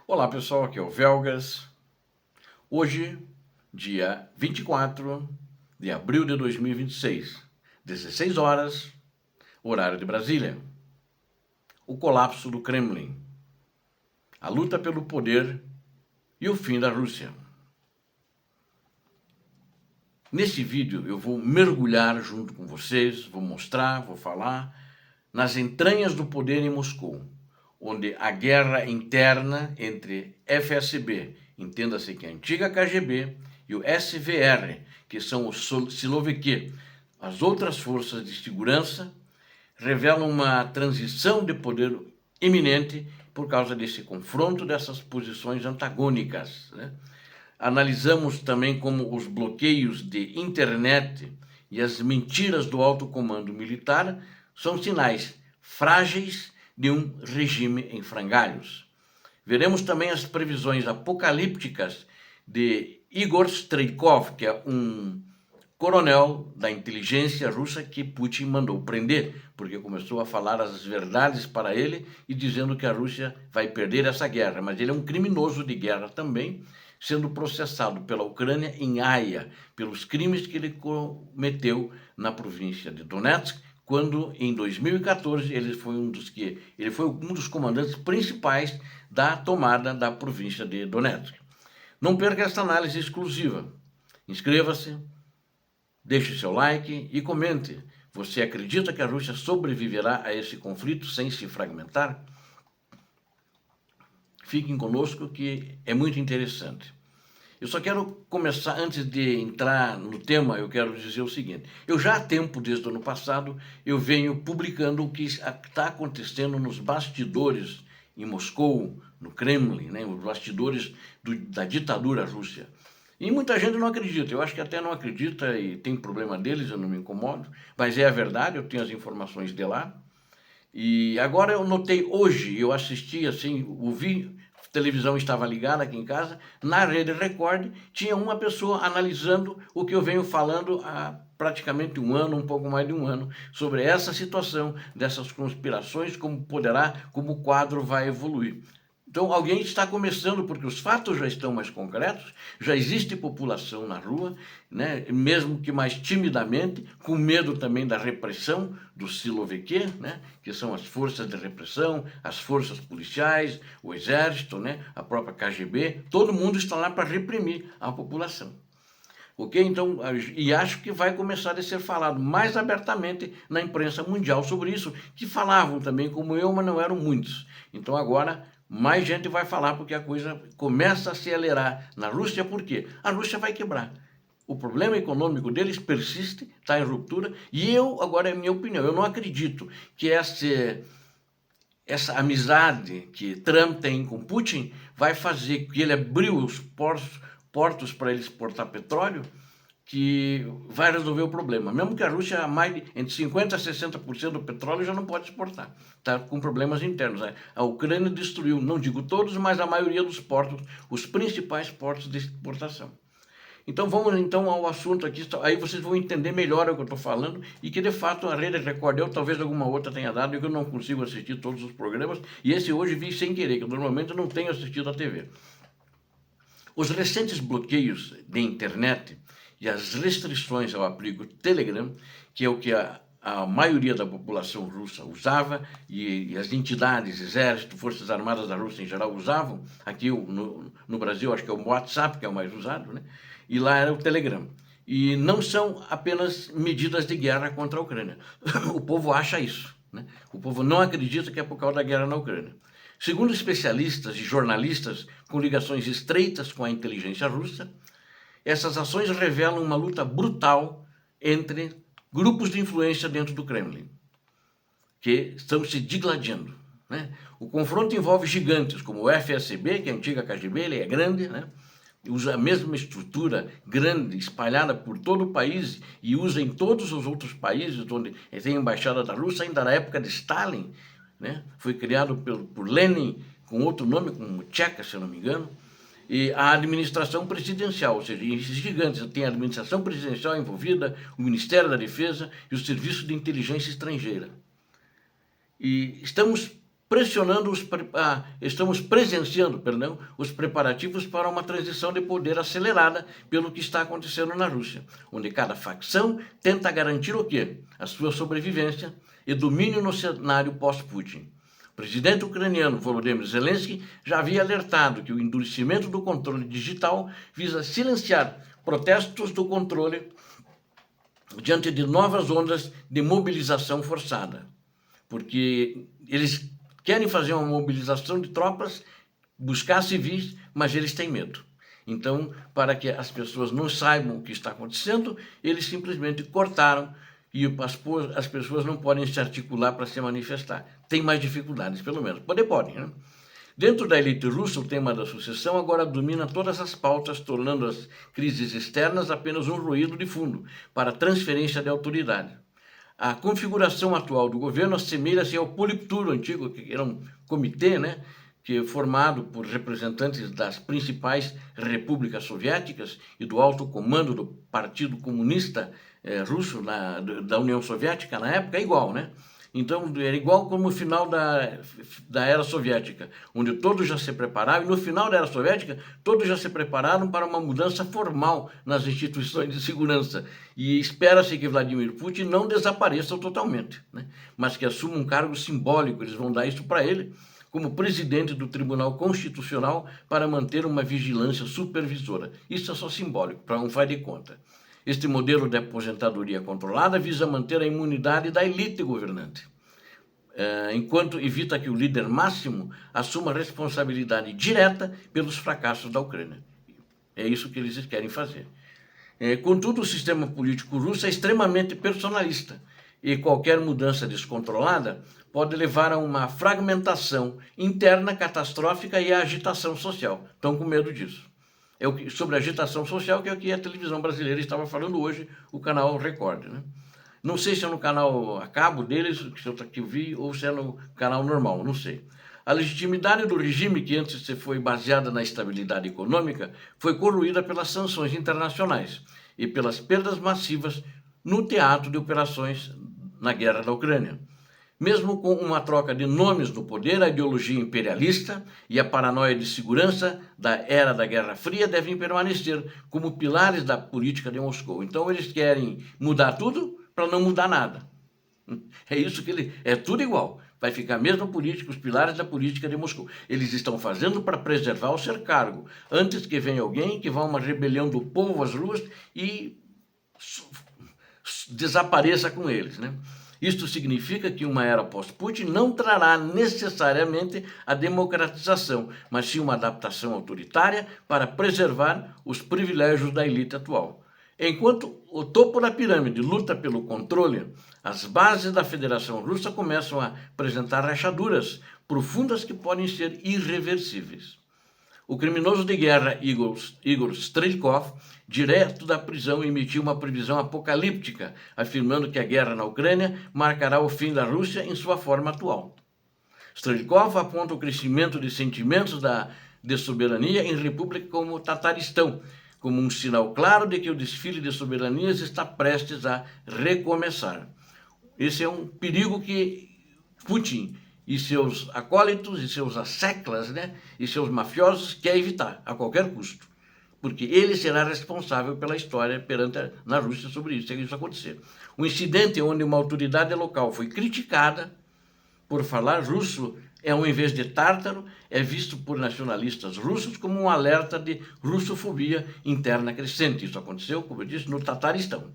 Olá pessoal, aqui é o Velgas. Hoje, dia 24 de abril de 2026, 16 horas, horário de Brasília. O colapso do Kremlin, a luta pelo poder e o fim da Rússia. Neste vídeo eu vou mergulhar junto com vocês, vou mostrar, vou falar nas entranhas do poder em Moscou, onde a guerra interna entre FSB, entenda-se que é a antiga KGB, e o SVR, que são os Siloviki, as outras forças de segurança, revelam uma transição de poder iminente por causa desse confronto dessas posições antagônicas, né? Analisamos também como os bloqueios de internet e as mentiras do alto comando militar são sinais frágeis de um regime em frangalhos. Veremos também as previsões apocalípticas de Igor Streikov, que é um coronel da inteligência russa que Putin mandou prender, porque começou a falar as verdades para ele e dizendo que a Rússia vai perder essa guerra. Mas ele é um criminoso de guerra também, sendo processado pela Ucrânia em Haia pelos crimes que ele cometeu na província de Donetsk, quando em 2014 ele foi um dos comandantes principais da tomada da província de Donetsk. Não perca esta análise exclusiva. Inscreva-se, deixe seu like e comente. Você acredita que a Rússia sobreviverá a esse conflito sem se fragmentar? Fiquem conosco que é muito interessante. Eu só quero começar, antes de entrar no tema, eu quero dizer o seguinte. Eu já há tempo, desde o ano passado, eu venho publicando o que está acontecendo nos bastidores em Moscou, no Kremlin, né, os bastidores da ditadura russa. E muita gente não acredita, eu acho que até não acredita e tem problema deles, eu não me incomodo, mas é a verdade, eu tenho as informações de lá. E agora eu notei hoje, eu assisti assim, ouvi, a televisão estava ligada aqui em casa, na Rede Record tinha uma pessoa analisando o que eu venho falando há praticamente um ano, um pouco mais de um ano, sobre essa situação dessas conspirações, como o quadro vai evoluir. Então alguém está começando, porque os fatos já estão mais concretos, já existe população na rua, né, mesmo que mais timidamente, com medo também da repressão do Siloviki, né, que são as forças de repressão, as forças policiais, o exército, né, a própria KGB, todo mundo está lá para reprimir a população. Ok? Então, e acho que vai começar a ser falado mais abertamente na imprensa mundial sobre isso, que falavam também como eu, mas não eram muitos. Então agora mais gente vai falar porque a coisa começa a acelerar na Rússia, por quê? A Rússia vai quebrar. O problema econômico deles persiste, está em ruptura, e agora é a minha opinião, eu não acredito que essa amizade que Trump tem com Putin vai fazer que ele abriu os portos para ele exportar petróleo, que vai resolver o problema. Mesmo que a Rússia, entre 50% a 60% do petróleo já não pode exportar. Está com problemas internos. A Ucrânia destruiu, não digo todos, mas a maioria dos portos, os principais portos de exportação. Então vamos então ao assunto aqui, aí vocês vão entender melhor o que eu estou falando e que de fato a Rede Record, talvez alguma outra tenha dado, e que eu não consigo assistir todos os programas, e esse hoje vi sem querer, que eu normalmente não tenho assistido a TV. Os recentes bloqueios de internet e as restrições ao aplico Telegram, que é o que a maioria da população russa usava e as entidades, exército, forças armadas da Rússia em geral usavam, aqui no Brasil acho que é o WhatsApp que é o mais usado, né? E lá era o Telegram. E não são apenas medidas de guerra contra a Ucrânia. O povo acha isso, né? O povo não acredita que é por causa da guerra na Ucrânia. Segundo especialistas e jornalistas com ligações estreitas com a inteligência russa, essas ações revelam uma luta brutal entre grupos de influência dentro do Kremlin, que estão se digladiando, né? O confronto envolve gigantes como o FSB, que é a antiga KGB, ele é grande, né? Usa a mesma estrutura grande, espalhada por todo o país e usa em todos os outros países onde tem embaixada da Rússia, ainda na época de Stalin, né? Foi criado por Lenin com outro nome, como Tcheca, se eu não me engano, e a administração presidencial, ou seja, esses gigantes, tem a administração presidencial envolvida, o Ministério da Defesa e o Serviço de Inteligência Estrangeira. E estamos pressionando estamos presenciando, perdão, os preparativos para uma transição de poder acelerada pelo que está acontecendo na Rússia, onde cada facção tenta garantir o quê? A sua sobrevivência e domínio no cenário pós-Putin. O presidente ucraniano Volodymyr Zelensky já havia alertado que o endurecimento do controle digital visa silenciar protestos do controle diante de novas ondas de mobilização forçada, porque eles querem fazer uma mobilização de tropas, buscar civis, mas eles têm medo. Então, para que as pessoas não saibam o que está acontecendo, eles simplesmente cortaram e as pessoas não podem se articular para se manifestar. Tem mais dificuldades, pelo menos. Podem, né? Dentro da elite russa, o tema da sucessão agora domina todas as pautas, tornando as crises externas apenas um ruído de fundo para a transferência de autoridade. A configuração atual do governo assemelha-se ao Politburo antigo, que era um comitê, né, que é formado por representantes das principais repúblicas soviéticas e do alto comando do Partido Comunista Russo, da União Soviética, na época, é igual, né? Então, era igual como o final da Era Soviética, onde todos já se prepararam, e no final da Era Soviética, todos já se prepararam para uma mudança formal nas instituições de segurança. E espera-se que Vladimir Putin não desapareça totalmente, né? Mas que assuma um cargo simbólico, eles vão dar isso para ele, como presidente do Tribunal Constitucional, para manter uma vigilância supervisora. Isso é só simbólico, para um faz de conta. Este modelo de aposentadoria controlada visa manter a imunidade da elite governante, enquanto evita que o líder máximo assuma responsabilidade direta pelos fracassos da Ucrânia. É isso que eles querem fazer. Contudo, o sistema político russo é extremamente personalista e qualquer mudança descontrolada pode levar a uma fragmentação interna catastrófica e a agitação social. Estão com medo disso. Sobre a agitação social, que é o que a televisão brasileira estava falando hoje, o canal Record, né? Não sei se é no canal a cabo deles, que eu vi, ou se é no canal normal, não sei. A legitimidade do regime, que antes foi baseada na estabilidade econômica, foi corroída pelas sanções internacionais e pelas perdas massivas no teatro de operações na guerra da Ucrânia. Mesmo com uma troca de nomes no poder, a ideologia imperialista e a paranoia de segurança da era da Guerra Fria devem permanecer como pilares da política de Moscou. Então eles querem mudar tudo para não mudar nada. É isso que é tudo igual. Vai ficar mesmo os pilares da política de Moscou. Eles estão fazendo para preservar o seu cargo, antes que venha alguém que vá uma rebelião do povo às ruas e desapareça com eles, né? Isto significa que uma era pós-Putin não trará necessariamente a democratização, mas sim uma adaptação autoritária para preservar os privilégios da elite atual. Enquanto o topo da pirâmide luta pelo controle, as bases da Federação Russa começam a apresentar rachaduras profundas que podem ser irreversíveis. O criminoso de guerra Igor Strelkov, direto da prisão, emitiu uma previsão apocalíptica, afirmando que a guerra na Ucrânia marcará o fim da Rússia em sua forma atual. Strelkov aponta o crescimento de sentimentos de soberania em repúblicas como o Tataristão, como um sinal claro de que o desfile de soberanias está prestes a recomeçar. Esse é um perigo que Putin e seus acólitos e seus asseclas, né, e seus mafiosos querem evitar a qualquer custo, porque ele será responsável pela história na Rússia sobre isso, se isso acontecer. Um incidente onde uma autoridade local foi criticada por falar russo, ao invés de tártaro, é visto por nacionalistas russos como um alerta de russofobia interna crescente. Isso aconteceu, como eu disse, no Tataristão.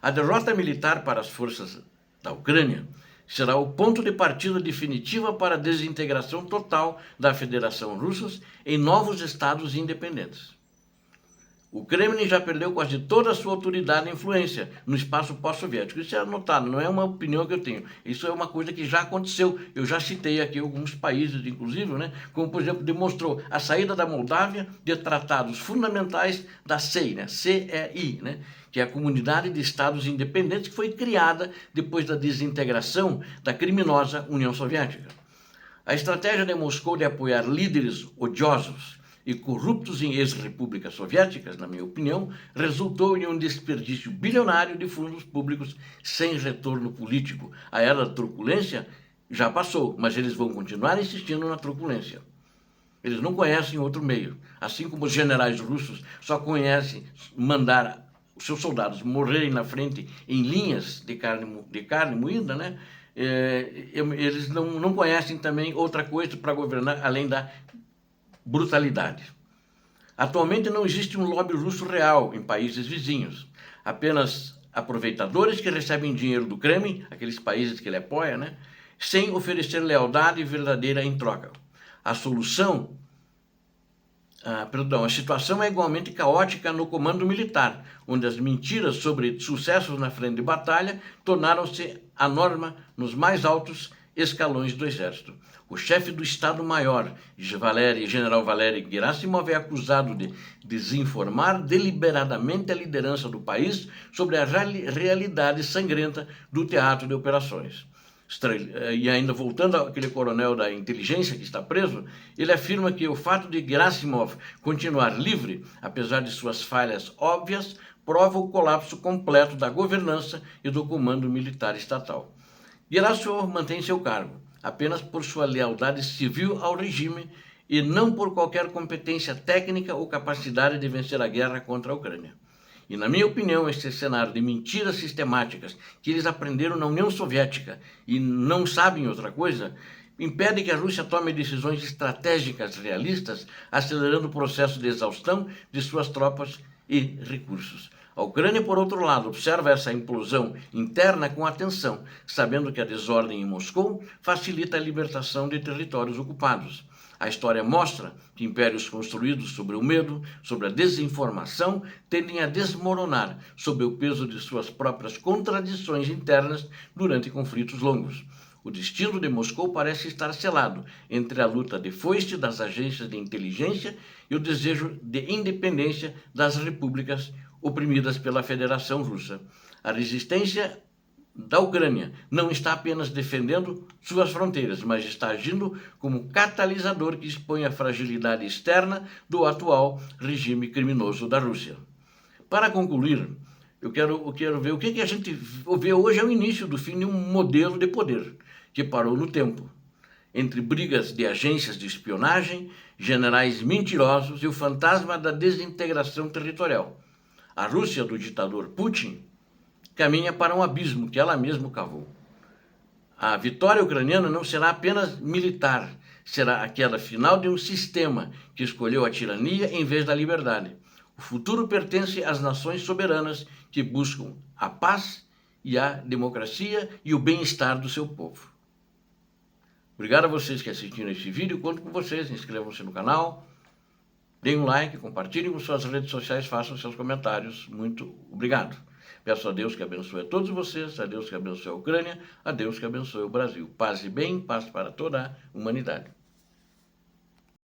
A derrota militar para as forças da Ucrânia será o ponto de partida definitiva para a desintegração total da Federação Russa em novos estados independentes. O Kremlin já perdeu quase toda a sua autoridade e influência no espaço pós-soviético. Isso é anotado, não é uma opinião que eu tenho. Isso é uma coisa que já aconteceu. Eu já citei aqui alguns países, inclusive, né, como, por exemplo, demonstrou a saída da Moldávia de tratados fundamentais da CEI, né, CEI, né, que é a Comunidade de Estados Independentes, que foi criada depois da desintegração da criminosa União Soviética. A estratégia de Moscou de apoiar líderes odiosos e corruptos em ex-repúblicas soviéticas, na minha opinião, resultou em um desperdício bilionário de fundos públicos sem retorno político. A era da truculência já passou, mas eles vão continuar insistindo na truculência. Eles não conhecem outro meio. Assim como os generais russos só conhecem mandar os seus soldados morrerem na frente em linhas de carne moída, né? Eles não conhecem também outra coisa para governar além da brutalidade. Atualmente não existe um lobby russo real em países vizinhos. Apenas aproveitadores que recebem dinheiro do Kremlin, aqueles países que ele apoia, né? Sem oferecer lealdade verdadeira em troca. A situação é igualmente caótica no comando militar, onde as mentiras sobre sucessos na frente de batalha tornaram-se a norma nos mais altos escalões do exército. O chefe do Estado-Maior, general Valery Gerasimov, é acusado de desinformar deliberadamente a liderança do país sobre a realidade sangrenta do teatro de operações. E ainda voltando àquele coronel da inteligência que está preso, ele afirma que o fato de Gerasimov continuar livre, apesar de suas falhas óbvias, prova o colapso completo da governança e do comando militar estatal. Gerasimov mantém seu cargo apenas por sua lealdade civil ao regime e não por qualquer competência técnica ou capacidade de vencer a guerra contra a Ucrânia. E, na minha opinião, esse cenário de mentiras sistemáticas que eles aprenderam na União Soviética e não sabem outra coisa, impede que a Rússia tome decisões estratégicas realistas, acelerando o processo de exaustão de suas tropas e recursos. A Ucrânia, por outro lado, observa essa implosão interna com atenção, sabendo que a desordem em Moscou facilita a libertação de territórios ocupados. A história mostra que impérios construídos sobre o medo, sobre a desinformação, tendem a desmoronar sob o peso de suas próprias contradições internas durante conflitos longos. O destino de Moscou parece estar selado entre a luta de foice das agências de inteligência e o desejo de independência das repúblicas oprimidas pela Federação Russa. A resistência da Ucrânia não está apenas defendendo suas fronteiras, mas está agindo como catalisador que expõe a fragilidade externa do atual regime criminoso da Rússia. Para concluir, eu quero ver o que a gente vê hoje é o início do fim de um modelo de poder que parou no tempo, entre brigas de agências de espionagem, generais mentirosos e o fantasma da desintegração territorial. A Rússia do ditador Putin caminha para um abismo que ela mesma cavou. A vitória ucraniana não será apenas militar, será a queda final de um sistema que escolheu a tirania em vez da liberdade. O futuro pertence às nações soberanas que buscam a paz e a democracia e o bem-estar do seu povo. Obrigado a vocês que assistiram esse vídeo, conto com vocês, inscrevam-se no canal, deem um like, compartilhem com suas redes sociais, façam seus comentários. Muito obrigado. Peço a Deus que abençoe a todos vocês, a Deus que abençoe a Ucrânia, a Deus que abençoe o Brasil. Paz e bem, paz para toda a humanidade.